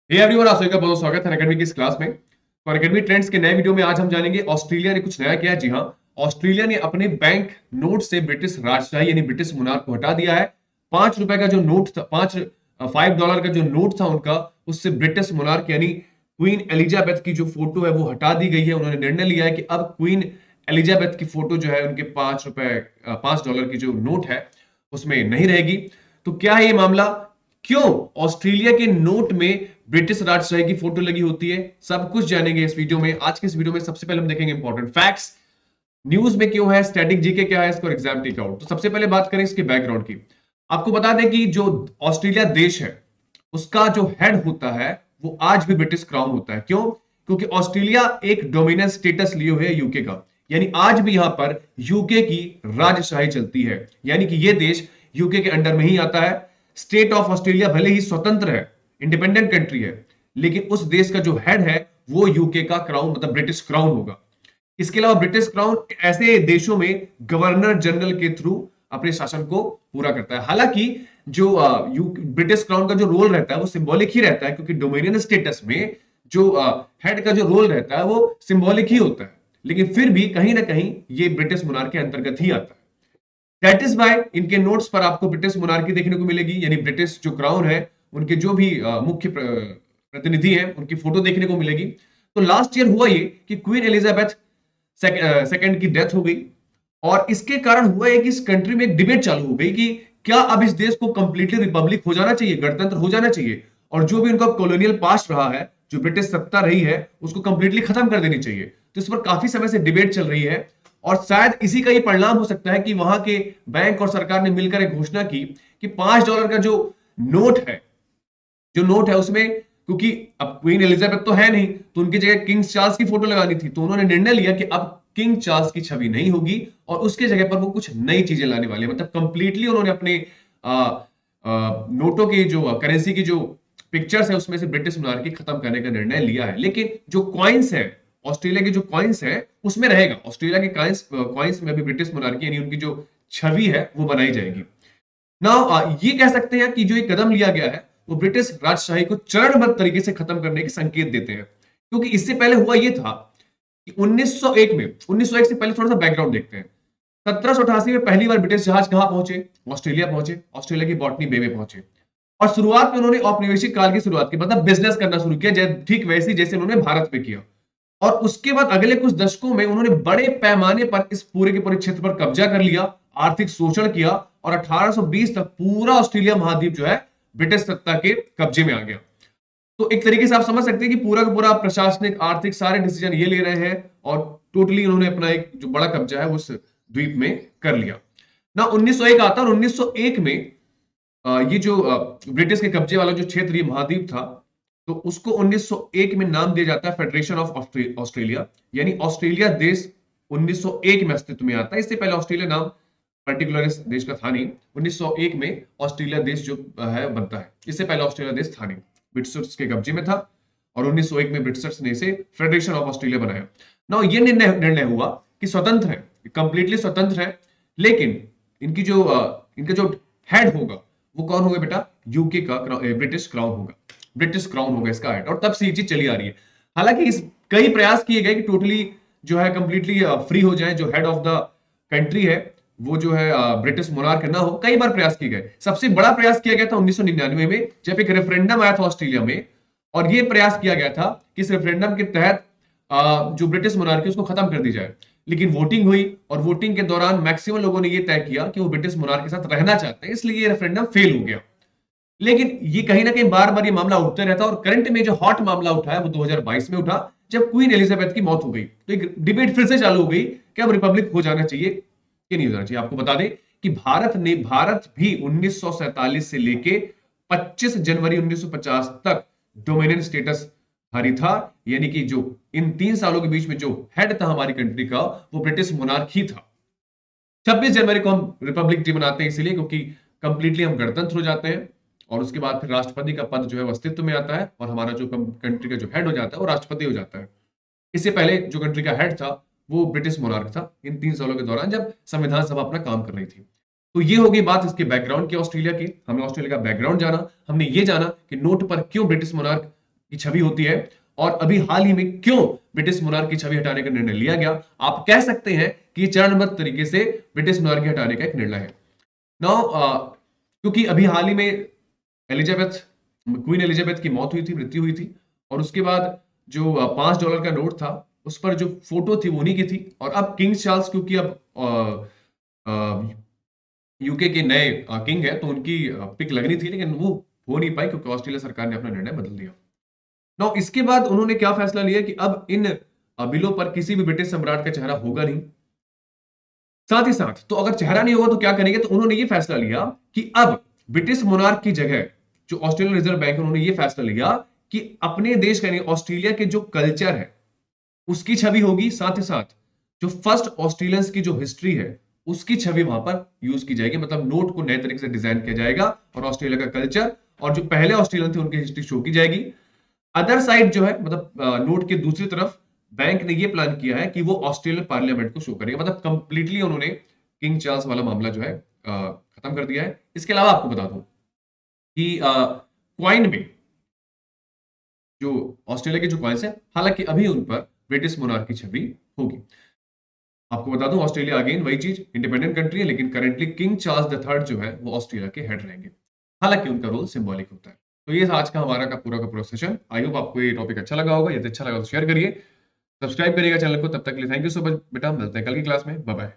Hey everyone, आप सभी का बहुत स्वागत है अनअकैडमी की इस क्लास में। तो अनअकैडमी ट्रेंड्स के नए वीडियो में आज हम जानेंगे ऑस्ट्रेलिया ने कुछ नया किया है। जी हाँ, ऑस्ट्रेलिया ने अपने बैंक नोट से ब्रिटिश राजशाही यानी ब्रिटिश मुनार्क को हटा दिया है। ₹5 का जो नोट था, $5 का जो नोट था उनका, उससे ब्रिटिश मुनार्क यानी क्वीन एलिजाबेथ की जो फोटो है वो हटा दी गई है। उन्होंने निर्णय लिया है कि अब क्वीन एलिजाबेथ की फोटो जो है उनके $5 की जो नोट है उसमें नहीं रहेगी। तो क्या है ये मामला? क्यों ऑस्ट्रेलिया के नोट में ब्रिटिश राजशाही की फोटो लगी होती है, सब कुछ जानेंगे इस वीडियो में। आज के इस वीडियो में सबसे पहले हम देखेंगे इंपॉर्टेंट फैक्ट्स, न्यूज में क्यों है, स्टैटिक जीके क्या है इसका, और एग्जाम टेक आउट। तो सबसे पहले बात करें इसके बैकग्राउंड की। आपको बता दें कि जो ऑस्ट्रेलिया देश है उसका जो हेड होता है वो आज भी ब्रिटिश क्राउन होता है। क्यों? क्योंकि ऑस्ट्रेलिया एक डोमिनेंस स्टेटस लिए हुए है यूके का, यानी आज भी यहां पर यूके की राजशाही चलती है, यानी कि ये देश यूके के अंडर में ही आता है। स्टेट ऑफ ऑस्ट्रेलिया भले ही स्वतंत्र है, इंडिपेंडेंट कंट्री है, लेकिन उस देश का जो हेड है वो यूके का क्राउन मतलब ब्रिटिश क्राउन होगा। इसके अलावा ब्रिटिश क्राउन ऐसे देशों में गवर्नर जनरल के थ्रू अपने शासन को पूरा करता है। हालांकि जो ब्रिटिश क्राउन का जो रोल रहता है वो सिंबॉलिक ही रहता है, क्योंकि डोमिनियन स्टेटस में जो हेड का जो रोल रहता है वो सिंबॉलिक ही होता है, लेकिन फिर भी कहीं ना कहीं ये ब्रिटिश मुनार के अंतर्गत ही आता है। दैट इज वाई इनके नोट्स पर आपको ब्रिटिश मोनार्की देखने को मिलेगी, यानी ब्रिटिश जो क्राउन है उनके जो भी मुख्य प्रतिनिधि हैं उनकी फोटो देखने को मिलेगी। तो लास्ट ईयर हुआ ये कि क्वीन एलिजाबेथ सेकंड की डेथ हो गई, और इसके कारण हुआ है कि इस कंट्री में एक डिबेट चालू हो गई कि क्या अब इस देश को कंप्लीटली रिपब्लिक हो जाना चाहिए, गणतंत्र हो जाना चाहिए, और जो भी उनका कॉलोनियल पास्ट रहा है, जो ब्रिटिश सत्ता रही है, उसको कंप्लीटली खत्म कर देनी चाहिए। तो इस पर काफी समय से डिबेट चल रही है, और शायद इसी का ये परिणाम हो सकता है कि वहां के बैंक और सरकार ने मिलकर एक घोषणा की कि $5 का जो नोट है, उसमें, क्योंकि अब क्वीन एलिजाबेथ तो है नहीं, तो उनकी जगह किंग चार्ल्स की फोटो लगानी थी, तो उन्होंने निर्णय लिया कि अब किंग चार्ल्स की छवि नहीं होगी और उसके जगह पर वो कुछ नई चीजें लाने वाले हैं। मतलब कंप्लीटली उन्होंने अपने नोटों की जो करेंसी की जो पिक्चर्स है उसमें से ब्रिटिश मोनार्की खत्म करने का निर्णय लिया है। लेकिन जो कॉइन्स है, ऑस्ट्रेलिया के जो कॉइन्स है उसमें रहेगा। ऑस्ट्रेलिया के कॉइन्स में भी ब्रिटिश मोनार्की यानी उनकी जो छवि है वो बनाई जाएगी। ना ये कह सकते हैं कि जो एक कदम लिया गया है वो ब्रिटिश राजशाही को चरणबद्ध तरीके से खत्म करने के संकेत देते हैं, क्योंकि इससे पहले हुआ ये था कि 1901 से पहले थोड़ा सा बैकग्राउंड देखते हैं। 1788 में पहली बार ब्रिटिश जहाज कहां पहुंचे? ऑस्ट्रेलिया पहुंचे, ऑस्ट्रेलिया की बॉटनी बे में पहुंचे, और शुरुआत में उन्होंने औपनिवेशिक काल की शुरुआत की, मतलब बिजनेस करना शुरू किया, ठीक वैसे जैसे उन्होंने भारत में किया। और उसके बाद अगले कुछ दशकों में उन्होंने बड़े पैमाने पर इस पूरे के पूरे क्षेत्र पर कब्जा कर लिया, आर्थिक शोषण किया, और 1820 तक पूरा ऑस्ट्रेलिया महाद्वीप जो है ब्रिटिश सत्ता के कब्जे में आ गया। तो एक तरीके से आप समझ सकते हैं कि पूरा का पूरा प्रशासनिक आर्थिक सारे डिसीजन ये ले रहे हैं, और टोटली उन्होंने अपना एक जो बड़ा कब्जा है उस द्वीप में कर लिया ना। 1901 आता है, और 1901 में ये जो ब्रिटिश के कब्जे वाला जो क्षेत्र, ये महाद्वीप था, तो उसको 1901 में नाम दिया जाता है फेडरेशन ऑफ ऑस्ट्रेलिया, यानी ऑस्ट्रेलिया देश 1901 में अस्तित्व में आता है। इससे पहले ऑस्ट्रेलिया नाम पर्टिकुलर इस देश का था नहीं। 1901 में ऑस्ट्रेलिया देश जो है बनता है, इससे पहले ऑस्ट्रेलिया देश था नहीं, ब्रिटिशर्स के कब्जे में था, और 1901 में ब्रिटिशर्स ने इसे फेडरेशन ऑफ ऑस्ट्रेलिया बनाया ना। ये निर्णय हुआ कि स्वतंत्र है, कंप्लीटली स्वतंत्र है, लेकिन इनका जो हेड होगा वो कौन होगा बेटा? यूके का ब्रिटिश क्राउन होगा, ब्रिटिश क्राउन होगा इसका हेड। और तब से ये चीज चली आ रही है। हालांकि इस कई प्रयास किए गए कि टोटली जो है कंप्लीटली फ्री हो जाए, जो हेड ऑफ द कंट्री है वो जो है ब्रिटिश मोनार्क ना हो। कई बार प्रयास किए गए, सबसे बड़ा प्रयास किया गया था 1999 में, जब एक रेफरेंडम आया था ऑस्ट्रेलिया में, और ये प्रयास किया गया था कि इस रेफरेंडम के तहत जो ब्रिटिश मोनार्की उसको खत्म कर दी जाए। लेकिन वोटिंग हुई, और वोटिंग के दौरान मैक्सिमम लोगों ने यह तय किया कि वो ब्रिटिश मोनार्क के साथ रहना चाहते हैं, इसलिए ये रेफरेंडम फेल हो गया। लेकिन ये कहीं ना कहीं बार बार ये मामला उठते रहता है, और करंट में जो हॉट मामला उठा है वो 2022 में उठा, जब क्वीन एलिजाबेथ की मौत हो गई। तो एक डिबेट फिर से चालू हो गई कि अब रिपब्लिक हो जाना चाहिए कि नहीं हो जाना चाहिए। आपको बता दें कि भारत भी 1947 से लेके 25 जनवरी 1950 तक डोमिनियन स्टेटस धारी था, यानी कि जो इन 3 सालों के बीच में जो हेड था हमारी कंट्री का वो ब्रिटिश मोनार्क ही था। 26 जनवरी को हम रिपब्लिक डे मनाते हैं इसलिए क्योंकि कंप्लीटली हम गणतंत्र हो जाते हैं, और उसके बाद फिर राष्ट्रपति का पद जो है वो अस्तित्व में आता है, और हमारा जो कंट्री का जो हेड हो जाता है वो राष्ट्रपति हो जाता है। इससे पहले जो कंट्री का हेड था वो ब्रिटिश मोनार्क था, इन 3 सालों के दौरान जब संविधान सभा अपना काम कर रही थी। तो ये होगी बात इसके बैकग्राउंड की, ऑस्ट्रेलिया की। हमने ऑस्ट्रेलिया का बैकग्राउंड जाना, हमने ये जाना कि नोट पर क्यों ब्रिटिश मोनार्क की छवि होती है और अभी हाल ही में क्यों ब्रिटिश मोनार्क की छवि हटाने का निर्णय लिया गया। आप कह सकते हैं कि ये चरणबद्ध तरीके से ब्रिटिश मोनार्की हटाने का एक निर्णय है। नाउ क्योंकि अभी हाल ही में एलिजाबेथ क्वीन एलिजाबेथ की मौत हुई थी, मृत्यु हुई थी, और उसके बाद जो $5 का नोट था उस पर जो फोटो थी वो उन्हीं की थी। और अब किंग चार्ल्स क्योंकि अब यूके के नए किंग है तो उनकी पिक लगनी थी, लेकिन वो हो नहीं पाई क्योंकि ऑस्ट्रेलिया सरकार ने अपना निर्णय बदल दिया। नाउ इसके बाद उन्होंने क्या फैसला लिया कि अब इन बिलों पर किसी भी ब्रिटिश सम्राट का चेहरा होगा नहीं। साथ ही साथ तो अगर चेहरा नहीं होगा तो क्या करेंगे, तो उन्होंने ये फैसला लिया कि अब ब्रिटिश मोनार्क की जगह जो ऑस्ट्रेलियन रिजर्व बैंक है उन्होंने ये फैसला लिया कि अपने देश का यानी ऑस्ट्रेलिया के जो कल्चर है उसकी छवि होगी, साथ ही साथ जो फर्स्ट ऑस्ट्रेलियंस की जो हिस्ट्री है उसकी छवि वहां पर यूज की जाएगी। मतलब नोट को नए तरीके से डिजाइन किया जाएगा और ऑस्ट्रेलिया का कल्चर और जो पहले ऑस्ट्रेलियन थे उनकी हिस्ट्री शो की जाएगी। अदर साइड जो है मतलब नोट के दूसरी तरफ बैंक ने ये प्लान किया है कि वो ऑस्ट्रेलियन पार्लियामेंट को शो करेगा। मतलब कंप्लीटली उन्होंने किंग चार्ल्स वाला मामला जो है खत्म कर दिया है। इसके अलावा आपको बता दूं कि क्वाइन में जो ऑस्ट्रेलिया के जो कॉइन्स है हालांकि अभी उन पर ब्रिटिश मोनार्क की छवि होगी। आपको बता दूं ऑस्ट्रेलिया अगेन वही चीज इंडिपेंडेंट कंट्री है, लेकिन currently king Charles the third जो है वो ऑस्ट्रेलिया के हेड रहेंगे। हालांकि उनका रोल सिंबॉलिक होता है। तो ये आज का हमारा का पूरा सेशन। आई होप आपको ये टॉपिक अच्छा लगा होगा। यदि अच्छा लगा तो शेयर करिए, सब्सक्राइब करिएगा चैनल को। तब तक के लिए थैंक यू सो मच बेटा, मिलते हैं कल की क्लास में। Bye bye.